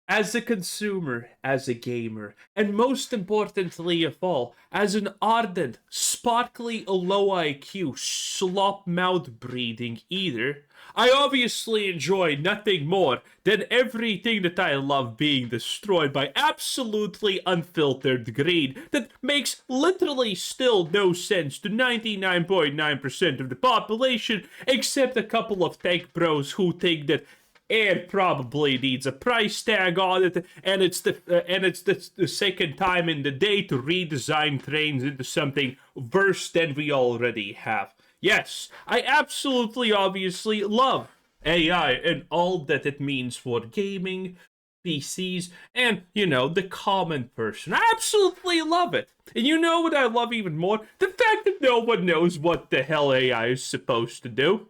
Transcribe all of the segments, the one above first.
As a consumer, as a gamer, and most importantly of all, as an ardent, sparkly, low IQ, slop mouth breeding eater, I obviously enjoy nothing more than everything that I love being destroyed by absolutely unfiltered greed that makes literally still no sense to 99.9% of the population, except a couple of tech bros who think that it probably needs a price tag on it, and it's the second time in the day to redesign trains into something worse than we already have. Yes, I absolutely obviously love AI and all that it means for gaming, PCs, and, the common person. I absolutely love it. And you know what I love even more? The fact that no one knows what the hell AI is supposed to do.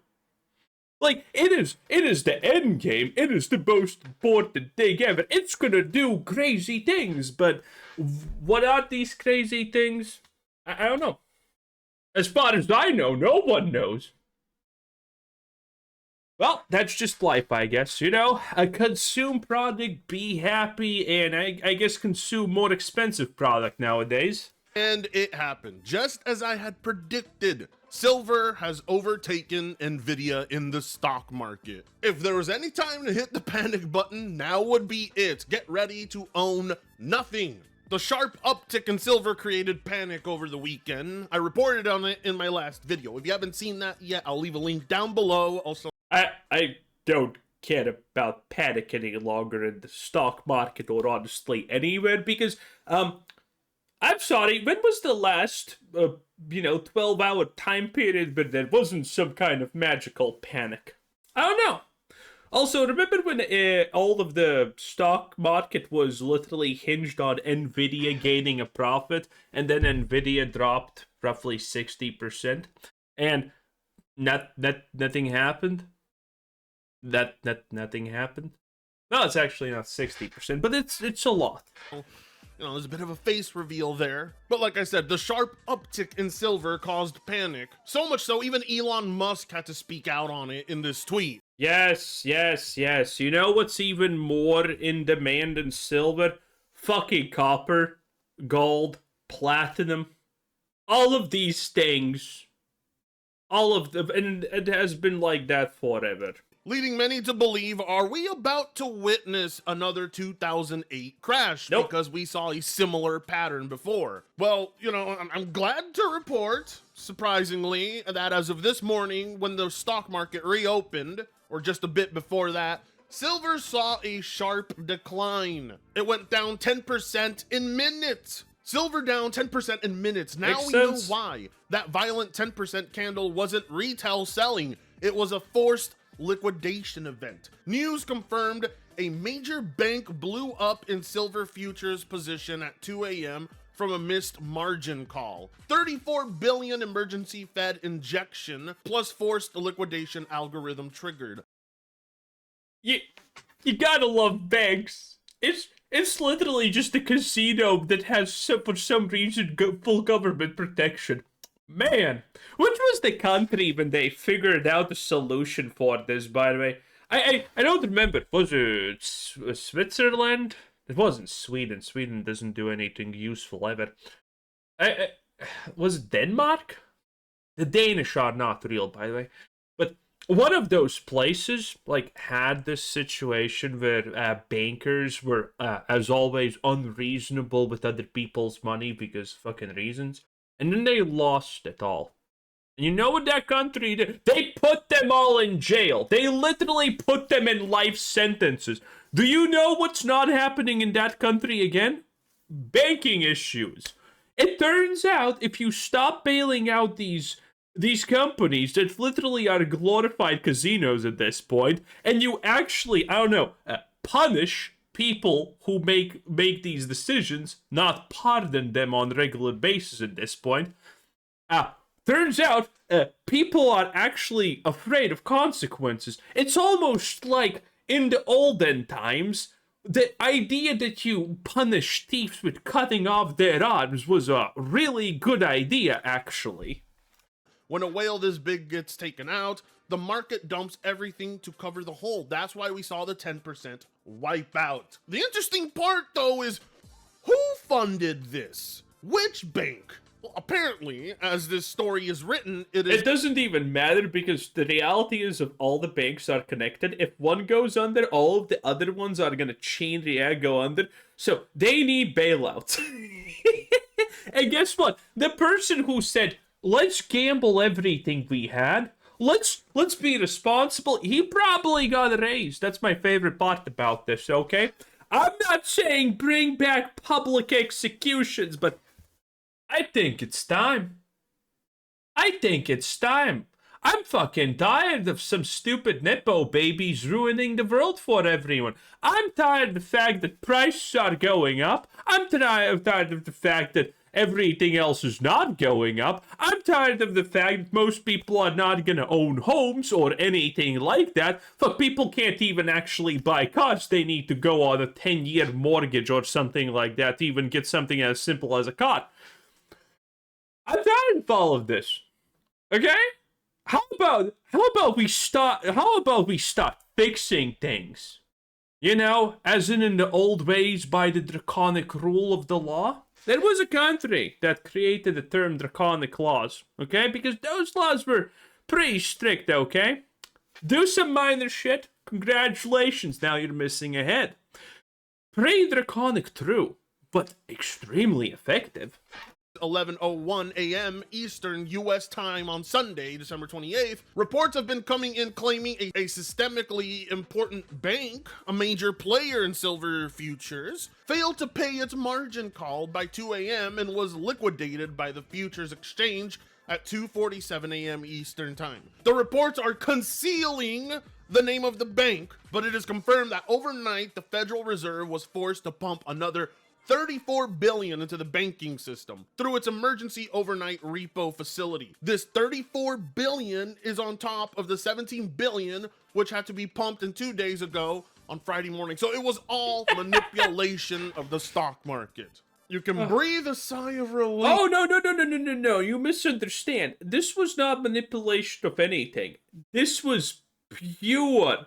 Like, it is the end game. It is the most important thing ever. It's gonna do crazy things, but what are these crazy things? I don't know. As far as I know, no one knows. Well, that's just life, I guess. Consume product, be happy, and I guess consume more expensive product nowadays. And it happened, just as I had predicted. Silver has overtaken Nvidia in the stock market. If there was any time to hit the panic button, now would be it. Get ready to own nothing. The sharp uptick in silver created panic over the weekend. I reported on it in my last video. If you haven't seen that yet, I'll leave a link down below. Also, I don't care about panic any longer in the stock market or honestly anywhere because I'm sorry, when was the last 12-hour time period but there wasn't some kind of magical panic? I don't know. Also, remember when all of the stock market was literally hinged on Nvidia gaining a profit, and then Nvidia dropped roughly 60%, and nothing happened? Nothing happened? No, it's actually not 60%, but it's a lot. There's a bit of a face reveal there. But like I said, the sharp uptick in silver caused panic. So much so, even Elon Musk had to speak out on it in this tweet. Yes. You know what's even more in demand than silver? Fucking copper, gold, platinum. All of these things. All of them. And it has been like that forever. Leading many to believe, are we about to witness another 2008 crash? Nope. Because we saw a similar pattern before. Well, I'm glad to report, surprisingly, that as of this morning, when the stock market reopened, or just a bit before that, silver saw a sharp decline. It went down 10% in minutes. Silver down 10% in minutes. Now we know why. That violent 10% candle wasn't retail selling. It was a forced liquidation event. News confirmed a major bank blew up in silver futures position at 2 a.m. from a missed margin call. 34 billion emergency Fed injection plus forced liquidation algorithm triggered. You gotta love banks. It's literally just a casino that has for some reason full government protection. Man, which was the country when they figured out the solution for this, by the way? I don't remember. Was it Switzerland? It wasn't Sweden. Sweden doesn't do anything useful ever. Was it Denmark? The Danish are not real, by the way. But one of those places, had this situation where bankers were, as always, unreasonable with other people's money because fucking reasons. And then they lost it all. And you know what that country did? They put them all in jail. They literally put them in life sentences. Do you know what's not happening in that country again? Banking issues. It turns out if you stop bailing out these companies that literally are glorified casinos at this point, and you actually, punish people who make these decisions, not pardon them on a regular basis at this point. Turns out people are actually afraid of consequences. It's almost like in the olden times, the idea that you punish thieves with cutting off their arms was a really good idea, actually. When a whale this big gets taken out, the market dumps everything to cover the hole. That's why we saw the 10% wipe out. The interesting part, though, is who funded this? Which bank? Well, apparently, as this story is written, It doesn't even matter because the reality is if all the banks are connected, if one goes under, all of the other ones are going to chain react, go under. So they need bailouts. And guess what? The person who said, let's gamble everything we had, let's be responsible, he probably got a raise. That's my favorite part about this, okay? I'm not saying bring back public executions, but I think it's time. I'm fucking tired of some stupid Nepo babies ruining the world for everyone. I'm tired of the fact that prices are going up. I'm tired of the fact that everything else is not going up. I'm tired of the fact that most people are not gonna own homes or anything like that. Fuck, people can't even actually buy cars. They need to go on a 10-year mortgage or something like that to even get something as simple as a car. I'm tired of all of this. Okay? How about we start fixing things? You know, as in the old ways by the draconic rule of the law? There was a country that created the term draconic laws, okay? Because those laws were pretty strict, okay? Do some minor shit, congratulations, now you're missing a head. Pretty draconic, true, but extremely effective. 11:01 a.m. Eastern U.S. time on Sunday, December 28th, reports have been coming in claiming a systemically important bank, a major player in silver futures, failed to pay its margin call by 2 a.m. and was liquidated by the futures exchange at 2:47 a.m. Eastern time. The reports are concealing the name of the bank, but it is confirmed that overnight the Federal Reserve was forced to pump another $34 billion into the banking system through its emergency overnight repo facility. This $34 billion is on top of the $17 billion which had to be pumped in 2 days ago on Friday morning. So it was all manipulation of the stock market. You can breathe a sigh of relief. Oh, no. You misunderstand. This was not manipulation of anything. This was pure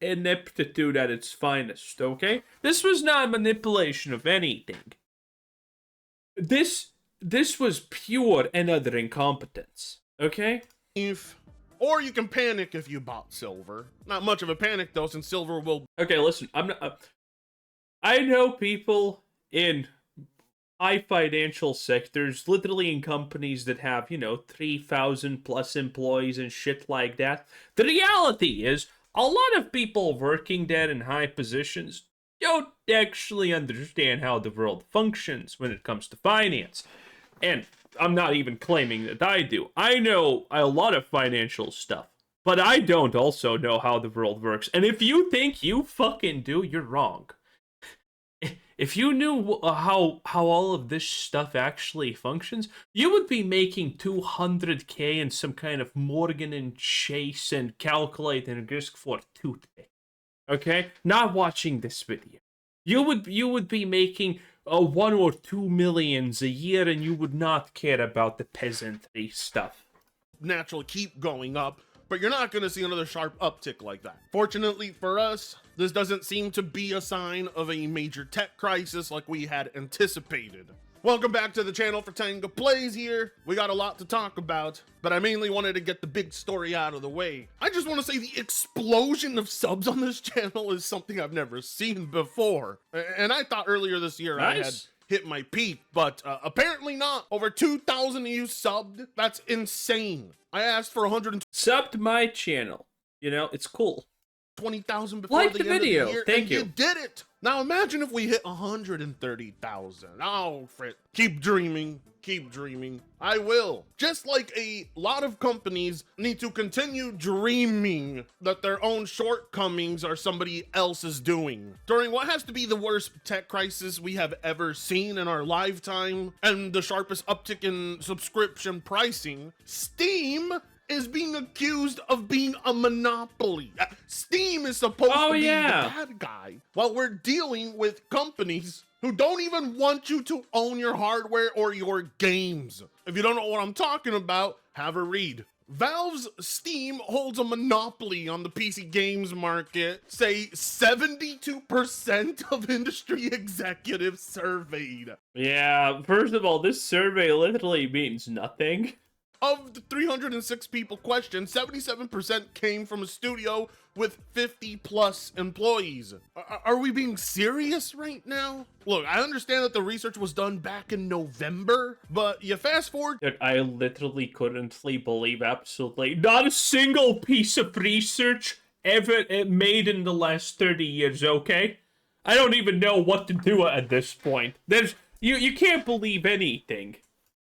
ineptitude at its finest, okay? This was not manipulation of anything. This was pure and utter incompetence, okay? Or you can panic if you bought silver. Not much of a panic though, since silver will... Okay, listen, I know people in high financial sectors, literally in companies that have, 3,000 plus employees and shit like that. The reality is, a lot of people working there in high positions don't actually understand how the world functions when it comes to finance. And I'm not even claiming that I do. I know a lot of financial stuff, but I don't also know how the world works. And if you think you fucking do, you're wrong. If you knew how all of this stuff actually functions, you would be making $200K in some kind of Morgan and Chase and calculating risk for toothpick. Okay? Not watching this video. You would be making 1 or 2 millions a year and you would not care about the peasantry stuff. Naturally keep going up, but you're not going to see another sharp uptick like that. Fortunately for us, this doesn't seem to be a sign of a major tech crisis like we had anticipated. Welcome back to the channel for Tango Plays here. We got a lot to talk about, but I mainly wanted to get the big story out of the way. I just want to say the explosion of subs on this channel is something I've never seen before. And I thought earlier this year I had hit my peak, but apparently not. Over 2,000 of you subbed. That's insane. I asked for 120. Subbed my channel. It's cool. 20,000 before like the the end video. Of the year, Thank you. You did it. Now imagine if we hit 130,000. Oh, Frit. Keep dreaming. Keep dreaming. I will. Just like a lot of companies need to continue dreaming that their own shortcomings are somebody else's doing. During what has to be the worst tech crisis we have ever seen in our lifetime and the sharpest uptick in subscription pricing, Steam is being accused of being a monopoly. Steam is supposed to be the bad guy, while we're dealing with companies who don't even want you to own your hardware or your games. If you don't know what I'm talking about, have a read. Valve's Steam holds a monopoly on the PC games market, say 72% of industry executives surveyed. Yeah, first of all, this survey literally means nothing. Of the 306 people questioned, 77% came from a studio with 50 plus employees. Are we being serious right now? Look, I understand that the research was done back in November, but you fast forward. Dude, I literally couldn't believe absolutely not a single piece of research ever made in the last 30 years, okay? I don't even know what to do at this point. You can't believe anything.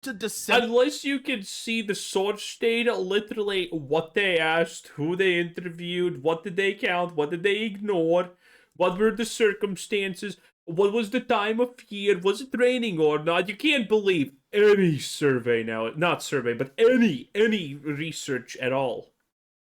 To December. Unless you can see the source data, literally what they asked, who they interviewed, what did they count, what did they ignore, what were the circumstances, what was the time of year, was it raining or not. You can't believe any survey now, not survey, but any research at all.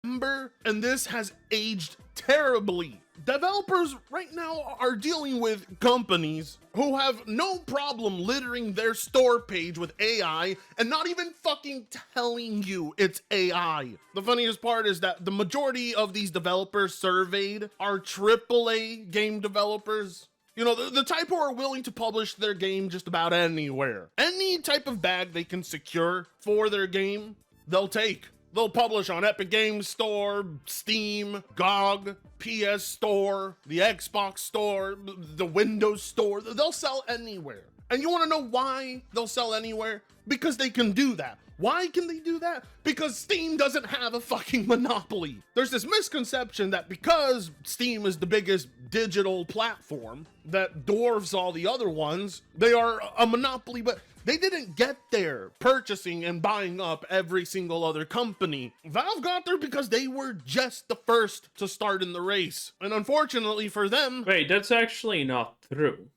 And this has aged terribly. Developers right now are dealing with companies who have no problem littering their store page with AI and not even fucking telling you it's AI. The funniest part is that the majority of these developers surveyed are AAA game developers. You know, the type who are willing to publish their game just about anywhere. Any type of bag they can secure for their game, they'll take. They'll publish on Epic Games Store, Steam, GOG, PS Store, the Xbox Store, the Windows Store. They'll sell anywhere. And you want to know why they'll sell anywhere? Because they can do that. Why can they do that? Because Steam doesn't have a fucking monopoly. There's this misconception that because Steam is the biggest digital platform that dwarfs all the other ones, they are a monopoly, but they didn't get there purchasing and buying up every single other company. Valve got there because they were just the first to start in the race. And unfortunately for them... Wait, that's actually not true.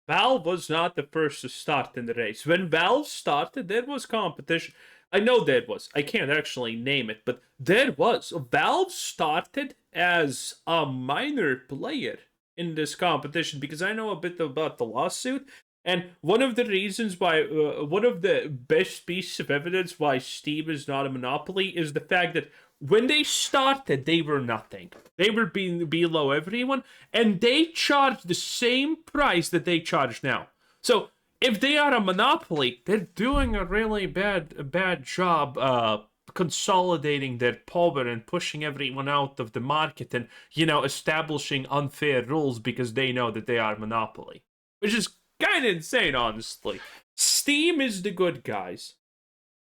Valve was not the first to start in the race. When Valve started, there was competition. I know there was. I can't actually name it, but there was. Valve started as a minor player in this competition because I know a bit about the lawsuit. And one of the reasons why, one of the best pieces of evidence why Steam is not a monopoly is the fact that when they started, they were nothing. They were below everyone, and they charged the same price that they charge now. So if they are a monopoly, they're doing a really bad job consolidating their power and pushing everyone out of the market and, you know, establishing unfair rules because they know that they are a monopoly. Which is kind of insane, honestly. Steam is the good guys.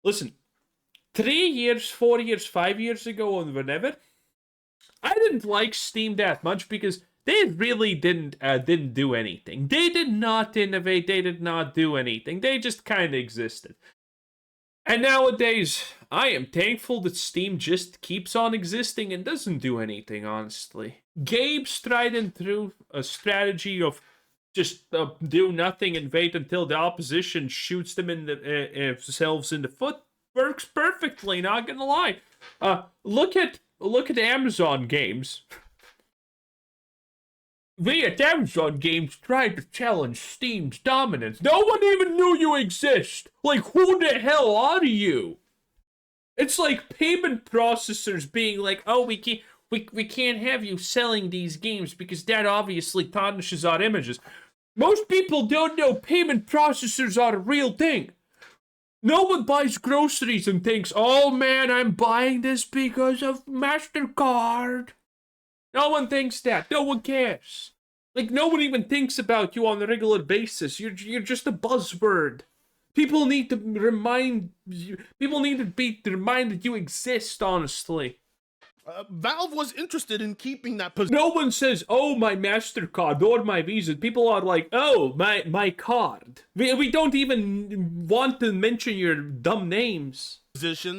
Listen, 3 years, 4 years, 5 years ago, and whenever, I didn't like Steam that much because they really didn't do anything. They did not innovate. They did not do anything. They just kind of existed. And nowadays, I am thankful that Steam just keeps on existing and doesn't do anything, honestly. Gabe's tried and through a strategy of just do nothing and wait until the opposition shoots them in themselves in the foot. Works perfectly, not gonna lie. Look at Amazon Games. We at Amazon Games tried to challenge Steam's dominance. No one even knew you exist. Like, who the hell are you? It's like payment processors being like, oh, we can't have you selling these games because that obviously tarnishes our images. Most people don't know payment processors are a real thing. No one buys groceries and thinks, oh man, I'm buying this because of MasterCard. No one thinks that. No one cares. Like, no one even thinks about you on a regular basis. You're just a buzzword. People need to remind you. People need to be reminded you exist, honestly. Valve was interested in keeping that position. No one says, oh, my MasterCard or my Visa. People are like, oh, my card. We don't even want to mention your dumb names.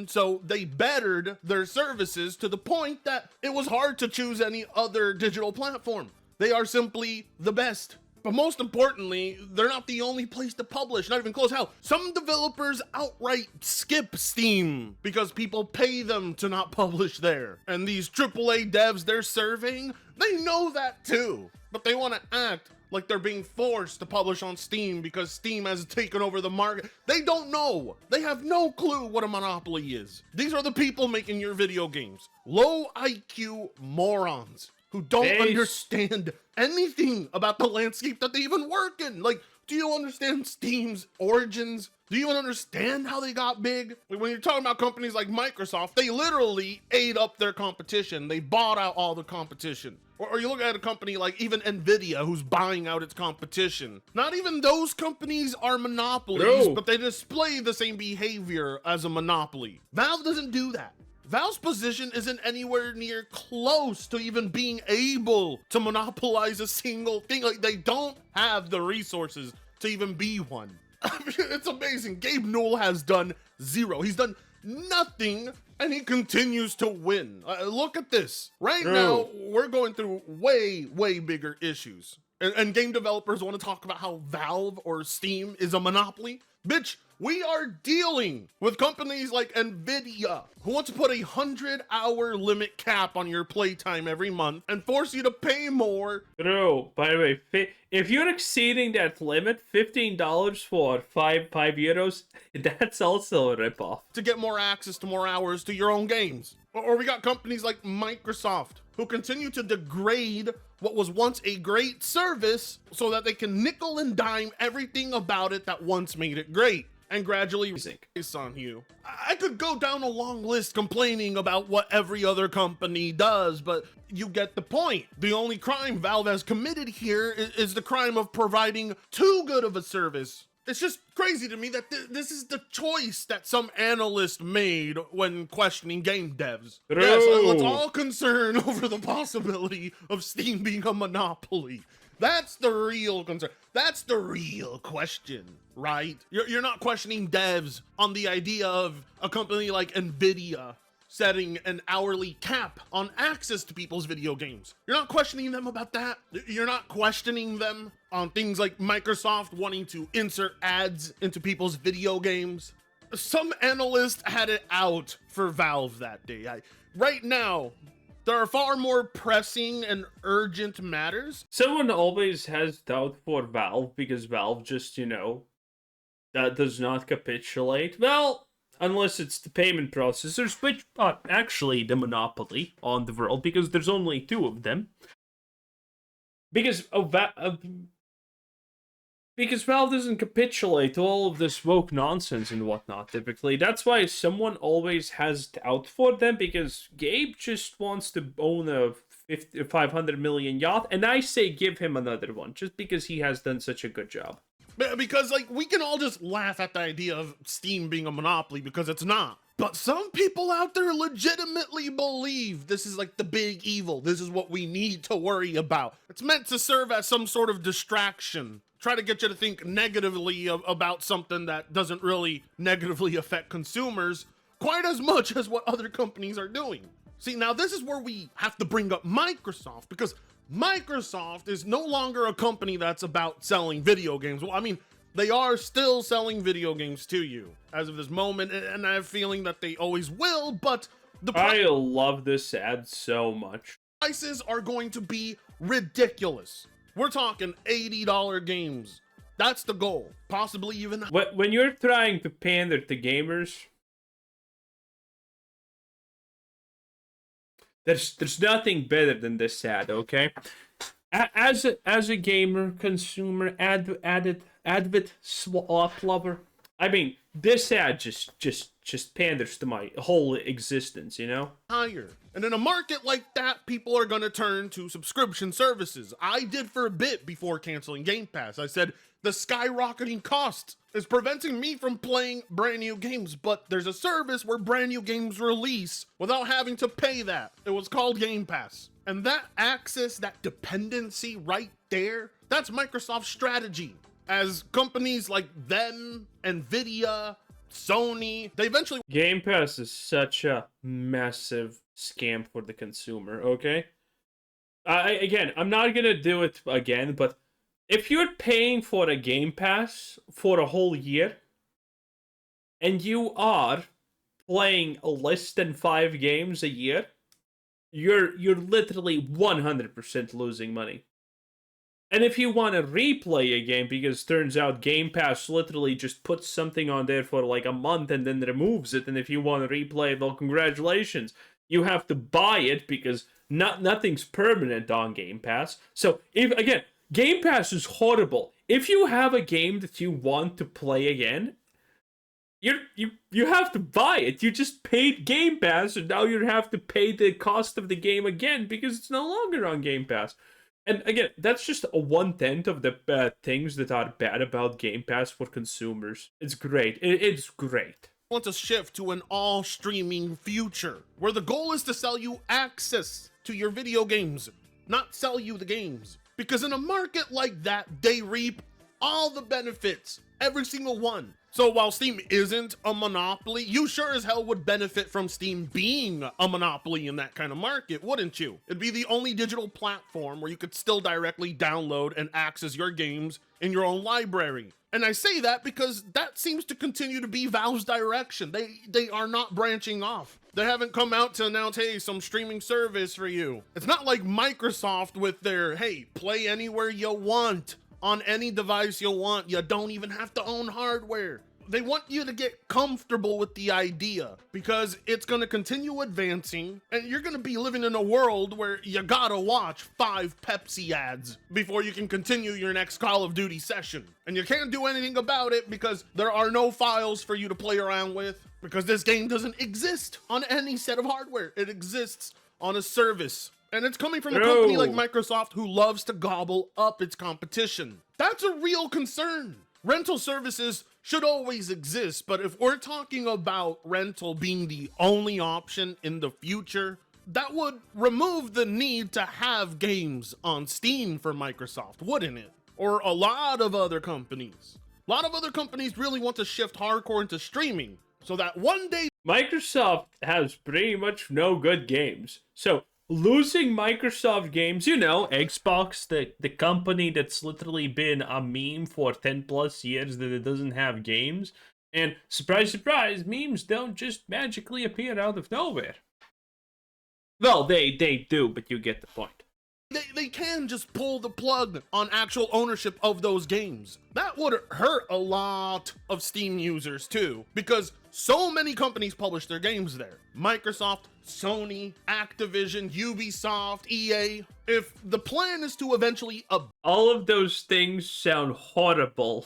So they bettered their services to the point that it was hard to choose any other digital platform. They are simply the best. But most importantly, they're not the only place to publish, not even close. Hell, some developers outright skip Steam because people pay them to not publish there. And these AAA devs they're surveying They know that too, but they want to act like they're being forced to publish on Steam because Steam has taken over the market. They don't know. They have no clue what a monopoly is. These are the people making your video games. Low IQ morons who don't understand anything about the landscape that they even work in. Like, do you understand Steam's origins? Do you even understand how they got big? When you're talking about companies like Microsoft, they literally ate up their competition. They bought out all the competition. Or you look at a company like even Nvidia, who's buying out its competition. Not even those companies are monopolies, but they display the same behavior as a monopoly. Valve doesn't do that. Valve's position isn't anywhere near close to even being able to monopolize a single thing. Like, they don't have the resources to even be one. It's amazing. Gabe Newell has done zero. He's done nothing, and he continues to win. Look at this. Right now, we're going through way, way bigger issues. And game developers want to talk about how Valve or Steam is a monopoly. Bitch, we are dealing with companies like Nvidia, who want to put a 100-hour limit cap on your playtime every month and force you to pay more. Bro, by the way, if you're exceeding that limit, $15 for 5 euros, that's also a ripoff. To get more access to more hours to your own games. Or we got companies like Microsoft, who continue to degrade what was once a great service so that they can nickel and dime everything about it that once made it great, and gradually race on you. I could go down a long list complaining about what every other company does, but you get the point. The only crime Valve has committed here is the crime of providing too good of a service. It's just crazy to me that this is the choice that some analyst made when questioning game devs. Yes, let's all concern over the possibility of Steam being a monopoly. That's the real concern. That's the real question, right? You're not questioning devs on the idea of a company like Nvidia setting an hourly cap on access to people's video games. You're not questioning them about that. You're not questioning them on things like Microsoft wanting to insert ads into people's video games. Some analyst had it out for Valve that day. Right now, there are far more pressing and urgent matters. Someone always has doubt for Valve because Valve just, that does not capitulate. Well, unless it's the payment processors, which are actually the monopoly on the world, because there's only 2 of them. Because Valve doesn't capitulate to all of this woke nonsense and whatnot, typically. That's why someone always has doubt for them, because Gabe just wants to own a 500 million yacht, and I say give him another one, just because he has done such a good job. Because, we can all just laugh at the idea of Steam being a monopoly, because it's not. But some people out there legitimately believe this is the big evil. This is what we need to worry about. It's meant to serve as some sort of distraction. Try to get you to think negatively about something that doesn't really negatively affect consumers quite as much as what other companies are doing. See, now this is where we have to bring up Microsoft, because Microsoft is no longer a company that's about selling video games. Well, I mean, they are still selling video games to you as of this moment, and I have a feeling that they always will, but I love this ad so much. Prices are going to be ridiculous. We're talking $80 games. That's the goal. Possibly even... When you're trying to pander to gamers, there's nothing better than this ad, okay? As a gamer, consumer, avid swap lover, I mean, this ad just panders to my whole existence, Higher. And in a market like that, people are gonna turn to subscription services. I did for a bit before canceling Game Pass. I said, the skyrocketing cost is preventing me from playing brand new games, but there's a service where brand new games release without having to pay that. It was called Game Pass. And that access, that dependency right there, that's Microsoft's strategy. As companies like them, Nvidia, Sony, they eventually... Game Pass is such a massive scam for the consumer, okay? Again, I'm not gonna do it again, but if you're paying for a Game Pass for a whole year, and you are playing less than 5 games a year, you're literally 100% losing money. And if you want to replay a game, because turns out Game Pass literally just puts something on there for like a month and then removes it, and if you want to replay, well, congratulations. You have to buy it because nothing's permanent on Game Pass. So if again, Game Pass is horrible. If you have a game that you want to play again, you have to buy it. You just paid Game Pass, and now you have to pay the cost of the game again because it's no longer on Game Pass. And again, that's just a 1/10 of the things that are bad about Game Pass for consumers. It's great. It's great. Want to shift to an all streaming future where the goal is to sell you access to your video games, not sell you the games. Because in a market like that, they reap all the benefits, every single one. So while Steam isn't a monopoly, you sure as hell would benefit from Steam being a monopoly in that kind of market, wouldn't you? It'd be the only digital platform where you could still directly download and access your games in your own library. And I say that because that seems to continue to be Valve's direction. They are not branching off. They haven't come out to announce, hey, some streaming service for you. It's not like Microsoft with their, hey, play anywhere you want, on any device you want. You don't even have to own hardware. They want you to get comfortable with the idea because it's going to continue advancing and you're going to be living in a world where you gotta watch 5 Pepsi ads before you can continue your next Call of Duty session. And you can't do anything about it because there are no files for you to play around with because this game doesn't exist on any set of hardware. It exists on a service. And it's coming from a company like Microsoft who loves to gobble up its competition. That's a real concern. Rental services should always exist, but if we're talking about rental being the only option in the future, that would remove the need to have games on Steam for Microsoft, wouldn't it? Or a lot of other companies. A lot of other companies really want to shift hardcore into streaming so that one day Microsoft has pretty much no good games. So losing Microsoft games, you know, Xbox, the company that's literally been a meme for 10 plus years that it doesn't have games. And surprise, surprise, memes don't just magically appear out of nowhere. Well, they do, but you get the point. They can just pull the plug on actual ownership of those games. That would hurt a lot of Steam users too, because so many companies publish their games there. Microsoft, Sony, Activision, Ubisoft, EA. If the plan is to eventually all of those things sound horrible.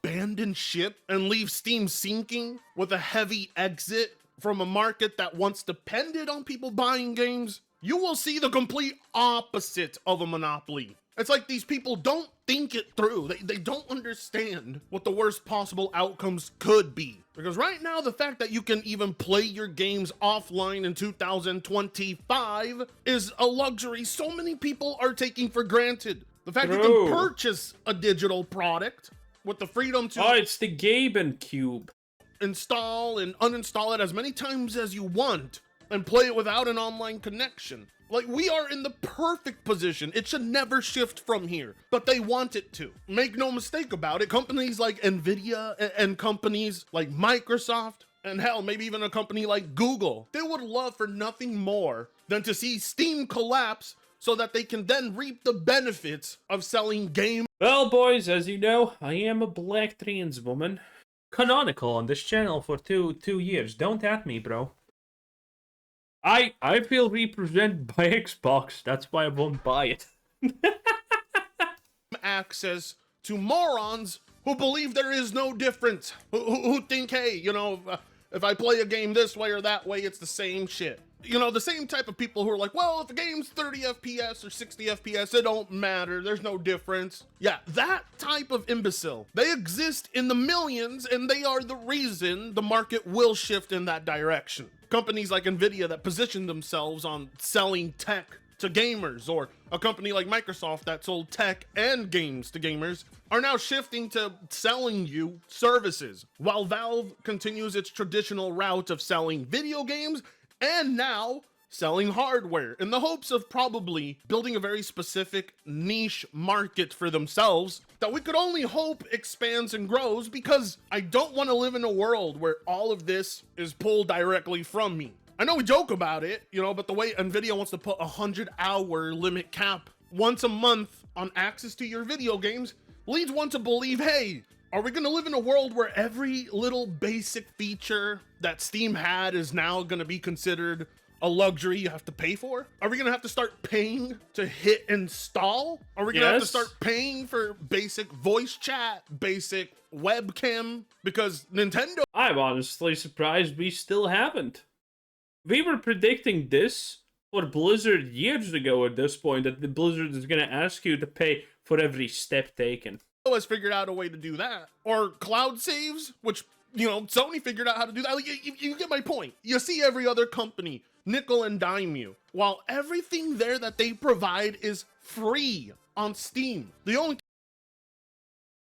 abandon ship and leave Steam sinking with a heavy exit from a market that once depended on people buying games, you will see the complete opposite of a monopoly. It's like these people don't think it through. They don't understand what the worst possible outcomes could be. Because right now, the fact that you can even play your games offline in 2025 is a luxury so many people are taking for granted. The fact you can purchase a digital product with the freedom to... Oh, it's the Gaben Cube. ...install and uninstall it as many times as you want and play it without an online connection. Like, we are in the perfect position. It should never shift from here, but they want it to. Make no mistake about it, companies like Nvidia and companies like Microsoft, and hell, maybe even a company like Google, they would love for nothing more than to see Steam collapse so that they can then reap the benefits of selling games. Well, boys, as you know, I am a black trans woman. Canonical on this channel for two years. Don't at me, bro. I feel represented by Xbox. That's why I won't buy it. Access to morons who believe there is no difference. Who think, hey, you know, if I play a game this way or that way, it's the same shit. You know, the same type of people who are like, well, if the game's 30 FPS or 60 FPS, it don't matter. There's no difference. Yeah, that type of imbecile. They exist in the millions, and they are the reason the market will shift in that direction. Companies like Nvidia that position themselves on selling tech to gamers, or a company like Microsoft that sold tech and games to gamers, are now shifting to selling you services, while Valve continues its traditional route of selling video games and now selling hardware in the hopes of probably building a very specific niche market for themselves that we could only hope expands and grows, because I don't want to live in a world where all of this is pulled directly from me. I know we joke about it, but the way Nvidia wants to put a 100-hour limit cap once a month on access to your video games leads one to believe, hey, are we going to live in a world where every little basic feature that Steam had is now going to be considered a luxury you have to pay for? Are we going to have to start paying to hit install? Are we going to have to start paying for basic voice chat, basic webcam? Because Nintendo... I'm honestly surprised we still haven't. We were predicting this for Blizzard years ago at this point, that the Blizzard is going to ask you to pay for every step taken. has figured out a way to do that. Or cloud saves, which, Sony figured out how to do that. Like, you get my point. You see every other company nickel and dime you, while everything there that they provide is free on Steam. The only...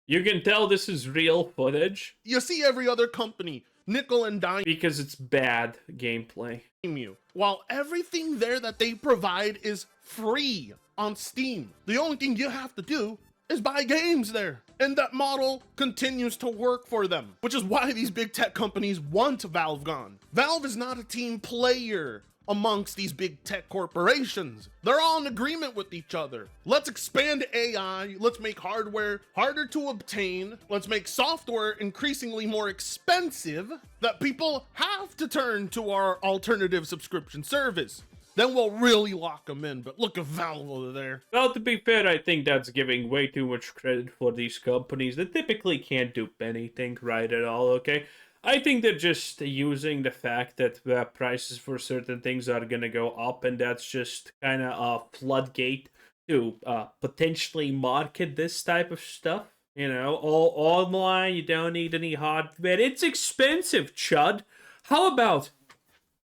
You can tell this is real footage. You see every other company nickel and dime because it's bad gameplay. You, while everything there that they provide is free on Steam. The only thing you have to do is buy games there. And that model continues to work for them, which is why these big tech companies want Valve gone. Valve is not a team player amongst these big tech corporations. They're all in agreement with each other. Let's expand AI. Let's make hardware harder to obtain. Let's make software increasingly more expensive that people have to turn to our alternative subscription service. Then we'll really lock them in. But look at Valve over there. Well, to be fair, I think that's giving way too much credit for these companies that typically can't do anything right at all, okay? I think they're just using the fact that prices for certain things are going to go up, and that's just kind of a floodgate to potentially market this type of stuff. All online, you don't need any hardware. It's expensive, chud. How about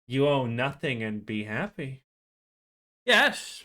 you own nothing and be happy? Yes.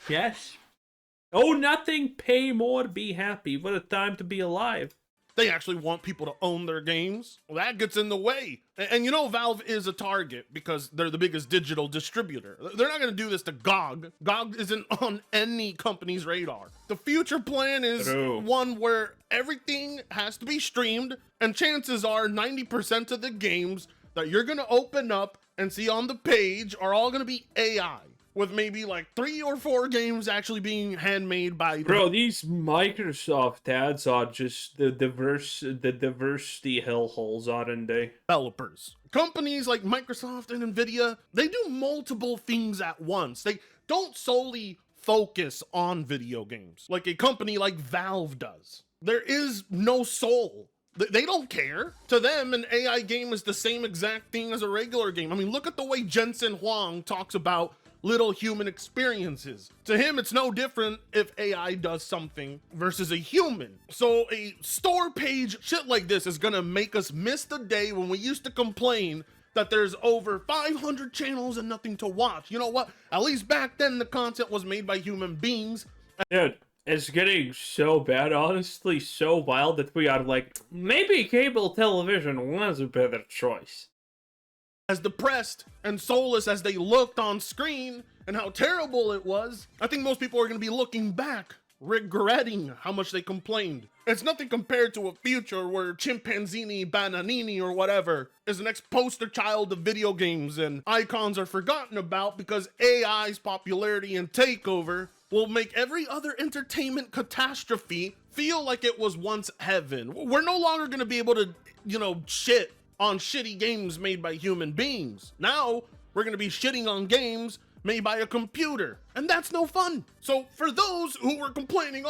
Own nothing, pay more, be happy. What a time to be alive. They actually want people to own their games. Well, that gets in the way. And Valve is a target because they're the biggest digital distributor. They're not going to do this to GOG. GOG isn't on any company's radar. The future plan is one where everything has to be streamed, and chances are 90% of the games that you're going to open up and see on the page are all going to be AI, with maybe like 3 or 4 games actually being handmade by... Bro, these Microsoft ads are just the diversity hellholes, aren't they? Developers. Companies like Microsoft and Nvidia, they do multiple things at once. They don't solely focus on video games like a company like Valve does. There is no soul. They don't care. To them, an AI game is the same exact thing as a regular game. I mean, look at the way Jensen Huang talks about little human experiences. To him, it's no different if AI does something versus a human. So a store page shit like this is gonna make us miss the day when we used to complain that there's over 500 channels and nothing to watch. You know what? At least back then the content was made by human beings. Dude, it's getting so bad, honestly, so wild that we are like, maybe cable television was a better choice. As depressed and soulless as they looked on screen and how terrible it was, I think most people are going to be looking back, regretting how much they complained. It's nothing compared to a future where Chimpanzini Bananini or whatever is the next poster child of video games and icons are forgotten about because AI's popularity and takeover will make every other entertainment catastrophe feel like it was once heaven. We're no longer going to be able to, shit on shitty games made by human beings. Now, we're gonna be shitting on games made by a computer, and that's no fun. So for those who were complaining,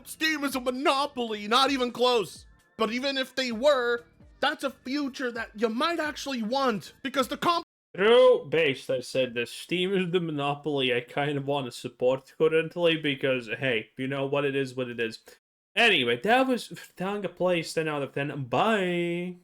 Steam is a monopoly, not even close. But even if they were, that's a future that you might actually want, because the True based, I said this. Steam is the monopoly I kind of want to support currently, because, hey, you know what it is, what it is. Anyway, that was Tanga Place 10 out of 10. Bye!